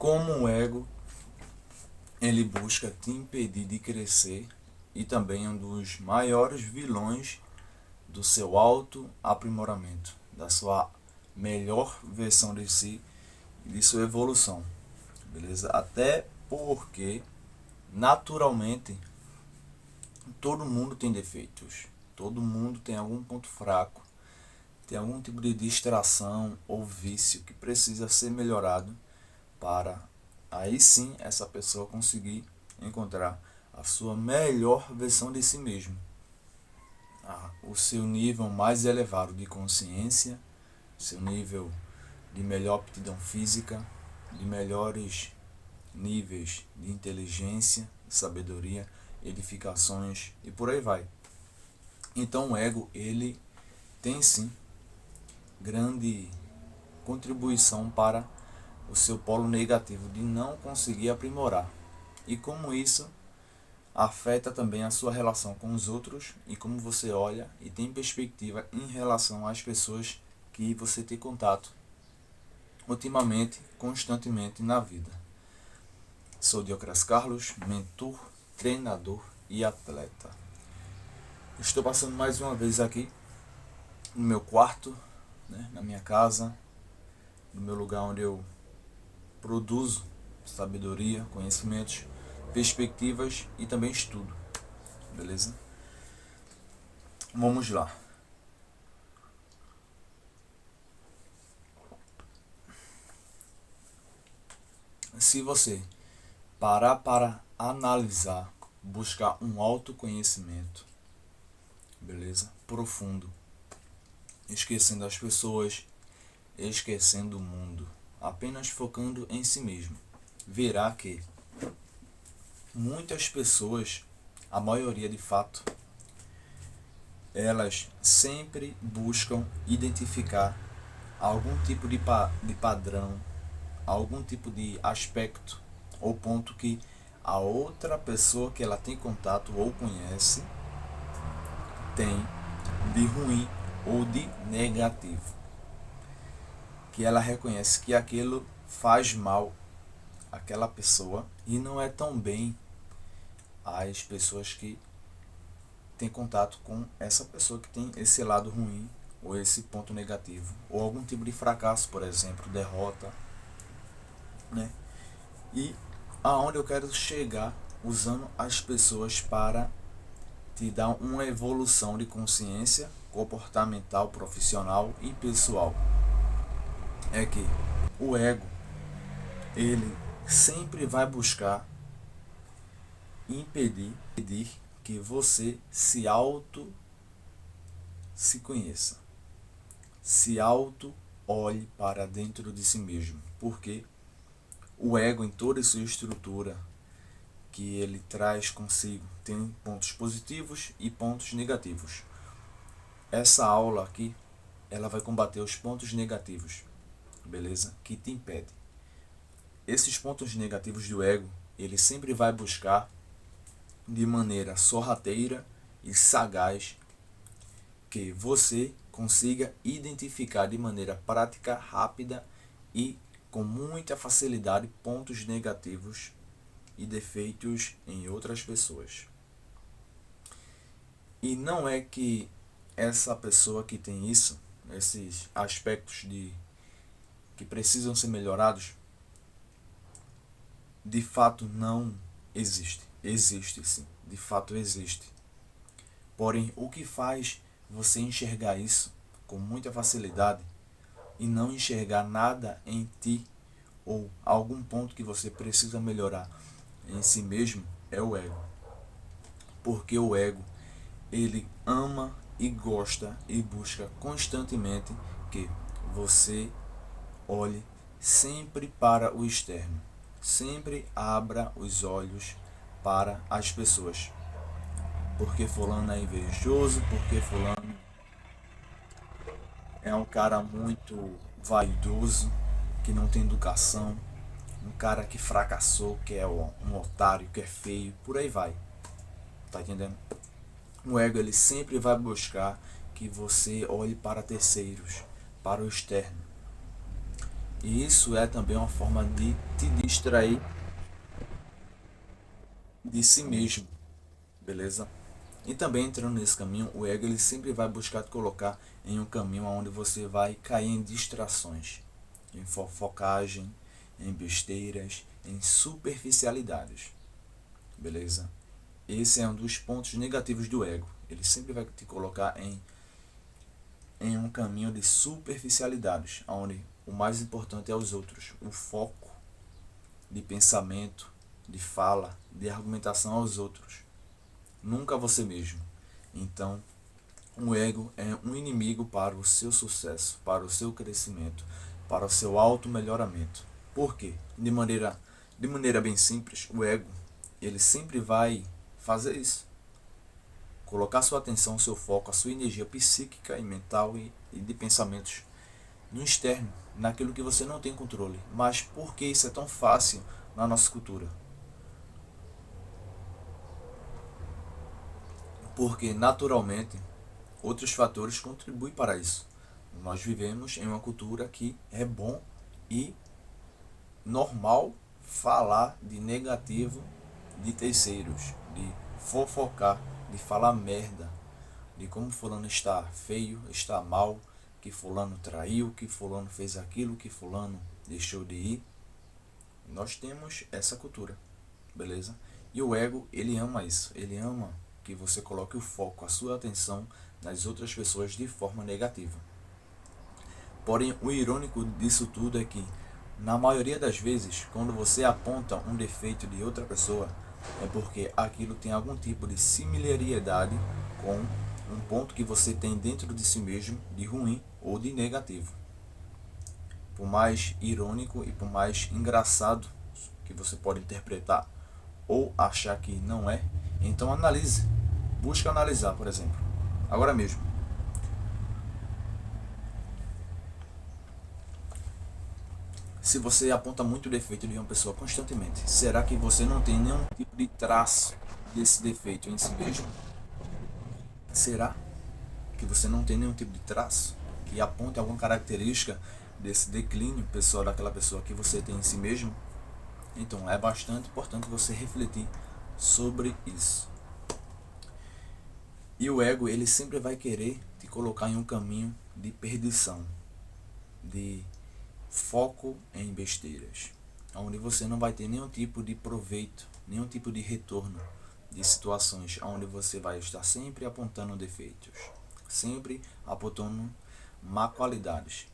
como o ego ele busca te impedir de crescer e também é um dos maiores vilões do seu auto-aprimoramento, da sua melhor versão de si e de sua evolução, beleza? Até porque, naturalmente, todo mundo tem defeitos, todo mundo tem algum ponto fraco, tem algum tipo de distração ou vício que precisa ser melhorado para aí sim essa pessoa conseguir encontrar a sua melhor versão de si mesmo, o seu nível mais elevado de consciência, seu nível de melhor aptidão física, de melhores níveis de inteligência, de sabedoria, edificações e por aí vai. Então o ego ele tem sim grande contribuição para o seu polo negativo de não conseguir aprimorar. E como isso afeta também a sua relação com os outros e como você olha e tem perspectiva em relação às pessoas que você tem contato ultimamente, constantemente na vida. Sou Diocras Carlos, mentor, treinador e atleta. Estou passando mais uma vez aqui no meu quarto, na minha casa, no meu lugar onde eu produzo sabedoria, conhecimentos, perspectivas e também estudo, beleza? Vamos lá. Se você parar para analisar, buscar um autoconhecimento, beleza? Profundo, esquecendo as pessoas, esquecendo o mundo, apenas focando em si mesmo, verá que muitas pessoas, a maioria de fato, elas sempre buscam identificar algum tipo de padrão, algum tipo de aspecto ou ponto que a outra pessoa que ela tem contato ou conhece tem de ruim ou de negativo, que ela reconhece que aquilo faz mal àquela pessoa e não é tão bem às pessoas que têm contato com essa pessoa que tem esse lado ruim ou esse ponto negativo, ou algum tipo de fracasso, por exemplo, derrota, E aonde eu quero chegar usando as pessoas para te dar uma evolução de consciência comportamental, profissional e pessoal. É que o ego, ele sempre vai buscar impedir que você se conheça, se olhe para dentro de si mesmo, porque o ego, em toda a sua estrutura que ele traz consigo, tem pontos positivos e pontos negativos. Essa aula aqui, ela vai combater os pontos negativos, beleza? Que te impede. Esses pontos negativos do ego, ele sempre vai buscar de maneira sorrateira e sagaz que você consiga identificar de maneira prática, rápida e com muita facilidade pontos negativos e defeitos em outras pessoas. E não é que essa pessoa que tem isso, esses aspectos que precisam ser melhorados, de fato não existe. Existe sim, de fato existe. Porém, o que faz você enxergar isso com muita facilidade e não enxergar nada em ti ou algum ponto que você precisa melhorar em si mesmo é o ego. Porque o ego, ele ama e gosta e busca constantemente que você olhe sempre para o externo. Sempre abra os olhos para as pessoas. Porque fulano é invejoso, porque fulano é um cara muito vaidoso, que não tem educação, um cara que fracassou, que é um otário, que é feio, por aí vai. Tá entendendo? O ego, ele sempre vai buscar que você olhe para terceiros, para o externo. E isso é também uma forma de te distrair de si mesmo, beleza? E também entrando nesse caminho, o ego ele sempre vai buscar te colocar em um caminho onde você vai cair em distrações, em fofocagem, em besteiras, em superficialidades, beleza? Esse é um dos pontos negativos do ego. Ele sempre vai te colocar em um caminho de superficialidades, onde o mais importante é os outros. O foco de pensamento, de fala, de argumentação aos outros. Nunca você mesmo. Então, o ego é um inimigo para o seu sucesso, para o seu crescimento, para o seu auto-melhoramento. Por quê? De maneira bem simples, o ego ele sempre vai fazer isso. Colocar sua atenção, seu foco, a sua energia psíquica e mental e de pensamentos no externo, naquilo que você não tem controle. Mas por que isso é tão fácil na nossa cultura? Porque naturalmente outros fatores contribuem para isso. Nós vivemos em uma cultura que é bom e normal falar de negativo de terceiros, de fofocar, de falar merda, de como fulano está feio, está mal, que fulano traiu, que fulano fez aquilo, que fulano deixou de ir. Nós temos essa cultura, beleza? E o ego, ele ama isso, ele ama que você coloque o foco, a sua atenção nas outras pessoas de forma negativa. Porém, o irônico disso tudo é que, na maioria das vezes, quando você aponta um defeito de outra pessoa, é porque aquilo tem algum tipo de similaridade com um ponto que você tem dentro de si mesmo de ruim ou de negativo. Por mais irônico e por mais engraçado que você pode interpretar ou achar que não é, então analise. Busque analisar, por exemplo. Agora mesmo. Se você aponta muito defeito de uma pessoa constantemente, será que você não tem nenhum tipo de traço desse defeito em si mesmo? Será que você não tem nenhum tipo de traço que aponte alguma característica desse declínio pessoal daquela pessoa que você tem em si mesmo? Então é bastante importante você refletir sobre isso. E o ego, ele sempre vai querer te colocar em um caminho de perdição, de foco em besteiras, onde você não vai ter nenhum tipo de proveito, nenhum tipo de retorno de situações onde você vai estar sempre apontando defeitos, sempre apontando má qualidades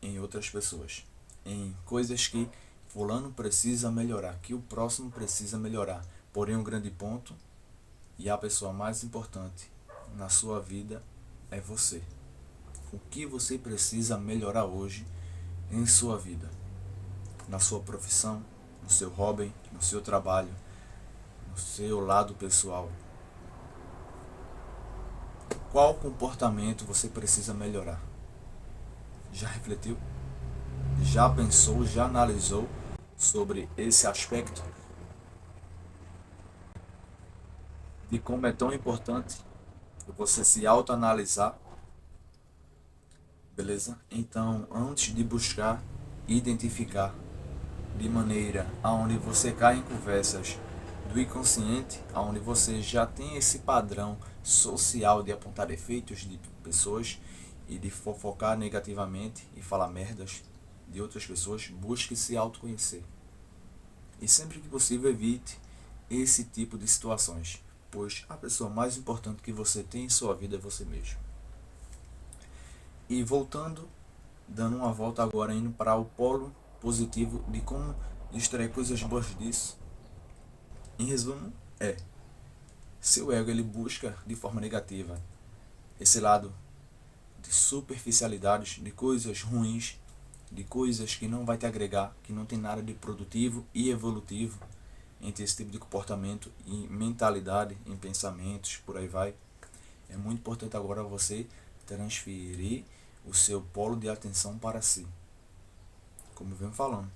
em outras pessoas, em coisas que fulano precisa melhorar, que o próximo precisa melhorar. Porém, um grande ponto e a pessoa mais importante na sua vida é você. O que você precisa melhorar hoje em sua vida, na sua profissão, no seu hobby, no seu trabalho, no seu lado pessoal. Qual comportamento você precisa melhorar? Já refletiu? Já pensou, já analisou sobre esse aspecto de como é tão importante você se autoanalisar, beleza? Então, antes de buscar identificar de maneira aonde você cai em conversas do inconsciente, aonde você já tem esse padrão social de apontar defeitos de pessoas e de fofocar negativamente e falar merdas de outras pessoas, busque se autoconhecer. E sempre que possível evite esse tipo de situações, pois a pessoa mais importante que você tem em sua vida é você mesmo. E voltando, dando uma volta agora indo para o polo positivo de como extrair coisas boas disso. Em resumo, seu ego ele busca de forma negativa esse lado de superficialidades, de coisas ruins, de coisas que não vai te agregar, que não tem nada de produtivo e evolutivo entre esse tipo de comportamento e mentalidade, em pensamentos, por aí vai. É muito importante agora você transferir o seu polo de atenção para si. Como eu venho falando.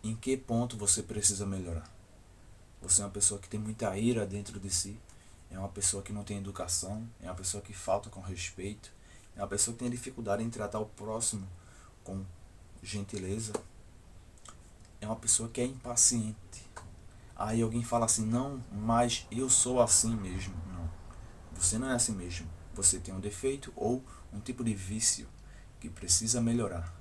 Em que ponto você precisa melhorar? Você é uma pessoa que tem muita ira dentro de si, é uma pessoa que não tem educação, é uma pessoa que falta com respeito, é uma pessoa que tem dificuldade em tratar o próximo com gentileza, é uma pessoa que é impaciente. Aí alguém fala assim, não, mas eu sou assim mesmo. Não, você não é assim mesmo. Você tem um defeito ou um tipo de vício que precisa melhorar.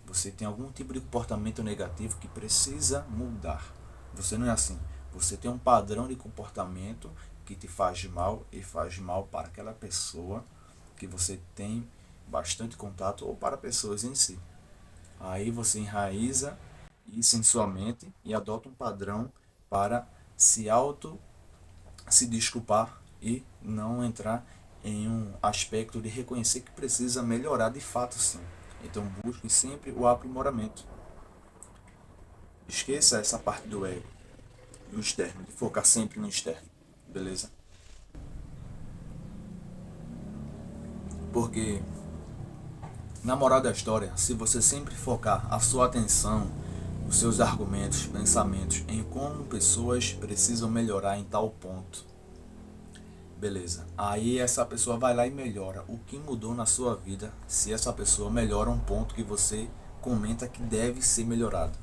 Você tem algum tipo de comportamento negativo que precisa mudar. Você não é assim. Você tem um padrão de comportamento que te faz mal e faz mal para aquela pessoa que você tem bastante contato ou para pessoas em si. Aí você enraiza isso em sua mente e adota um padrão para se desculpar e não entrar em um aspecto de reconhecer que precisa melhorar de fato sim. Então busque sempre o aprimoramento. Esqueça essa parte do ego e o externo, de focar sempre no externo, beleza? Porque, na moral da história, se você sempre focar a sua atenção, os seus argumentos, pensamentos em como pessoas precisam melhorar em tal ponto, beleza. Aí essa pessoa vai lá e melhora. O que mudou na sua vida se essa pessoa melhora um ponto que você comenta que deve ser melhorado?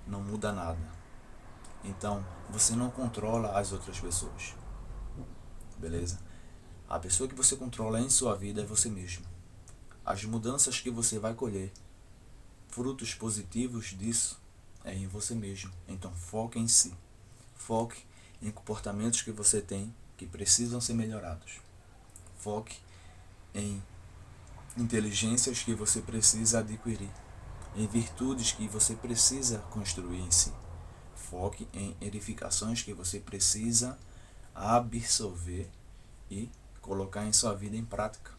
Não muda nada. Então, você não controla as outras pessoas. Beleza? A pessoa que você controla em sua vida é você mesmo. As mudanças que você vai colher, frutos positivos disso, é em você mesmo. Então, foque em si. Foque em comportamentos que você tem que precisam ser melhorados. Foque em inteligências que você precisa adquirir, em virtudes que você precisa construir em si. Foque em edificações que você precisa absorver e colocar em sua vida em prática.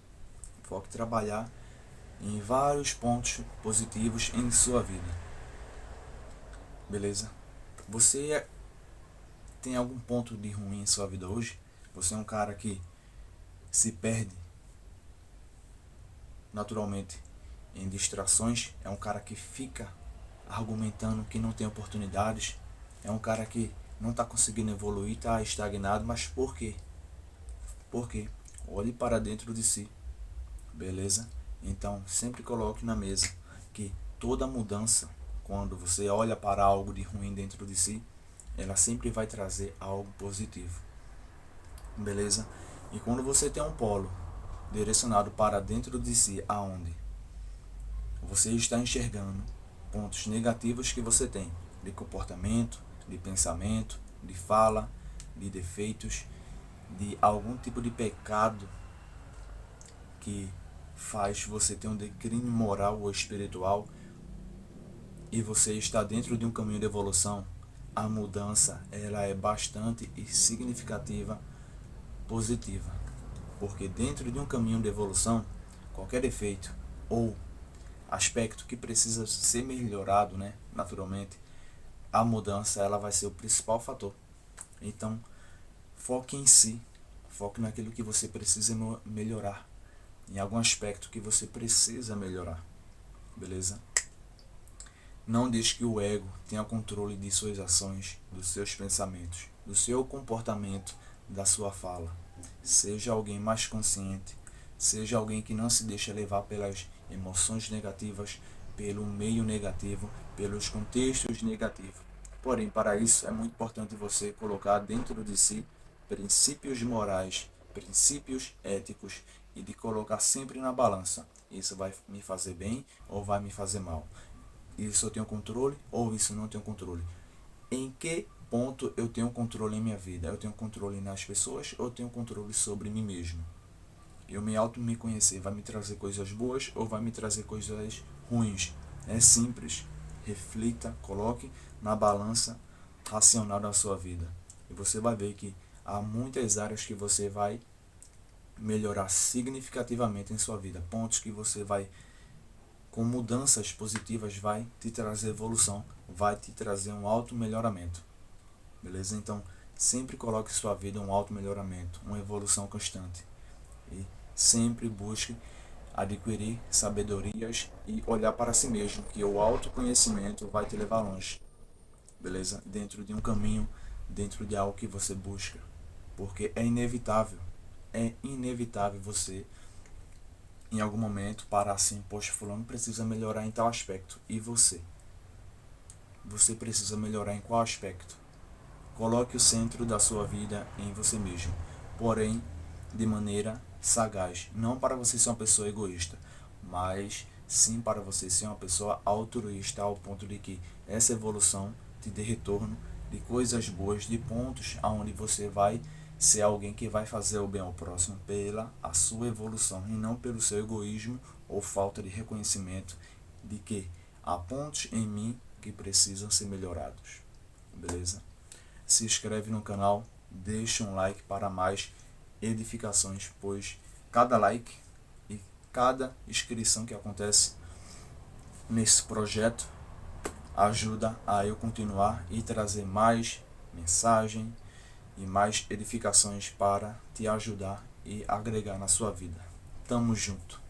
Foque em trabalhar em vários pontos positivos em sua vida. Beleza? Você tem algum ponto de ruim em sua vida hoje? Você é um cara que se perde naturalmente em distrações? É um cara que fica argumentando que não tem oportunidades? É um cara que não está conseguindo evoluir, está estagnado, mas por quê? Por quê? Olhe para dentro de si, beleza? Então, sempre coloque na mesa que toda mudança, quando você olha para algo de ruim dentro de si, ela sempre vai trazer algo positivo, beleza? E quando você tem um polo direcionado para dentro de si, aonde você está enxergando pontos negativos que você tem, de comportamento, de pensamento, de fala, de defeitos, de algum tipo de pecado que faz você ter um declínio moral ou espiritual, e você está dentro de um caminho de evolução, a mudança ela é bastante e significativa, positiva. Porque dentro de um caminho de evolução, qualquer defeito ou aspecto que precisa ser melhorado, né, naturalmente, a mudança ela vai ser o principal fator. Então, foque em si, foque naquilo que você precisa melhorar, em algum aspecto que você precisa melhorar, beleza? Não deixe que o ego tenha controle de suas ações, dos seus pensamentos, do seu comportamento, da sua fala. Seja alguém mais consciente, seja alguém que não se deixa levar pelas emoções negativas, pelo meio negativo, pelos contextos negativos. Porém, para isso é muito importante você colocar dentro de si princípios morais, princípios éticos e de colocar sempre na balança. Isso vai me fazer bem ou vai me fazer mal? Isso eu tenho controle ou isso não tenho controle? Em que ponto eu tenho controle em minha vida? Eu tenho controle nas pessoas ou eu tenho controle sobre mim mesmo? Eu me conhecer vai me trazer coisas boas ou vai me trazer coisas ruins? É simples. Reflita, coloque na balança racional da sua vida. E você vai ver que há muitas áreas que você vai melhorar significativamente em sua vida. Pontos que você vai, com mudanças positivas, vai te trazer evolução, vai te trazer um auto melhoramento. Beleza? Então, sempre coloque em sua vida um auto melhoramento, uma evolução constante. E sempre busque adquirir sabedorias e olhar para si mesmo, que o autoconhecimento vai te levar longe. Beleza? Dentro de um caminho, dentro de algo que você busca. Porque é inevitável você em algum momento parar assim, poxa, fulano precisa melhorar em tal aspecto. E você? Você precisa melhorar em qual aspecto? Coloque o centro da sua vida em você mesmo, porém de maneira sagaz, não para você ser uma pessoa egoísta, mas sim para você ser uma pessoa altruísta ao ponto de que essa evolução te dê retorno de coisas boas, de pontos aonde você vai ser alguém que vai fazer o bem ao próximo pela a sua evolução e não pelo seu egoísmo ou falta de reconhecimento de que há pontos em mim que precisam ser melhorados. Beleza? Se inscreve no canal, deixa um like para mais edificações, pois cada like e cada inscrição que acontece nesse projeto ajuda a eu continuar e trazer mais mensagem e mais edificações para te ajudar e agregar na sua vida. Tamo junto.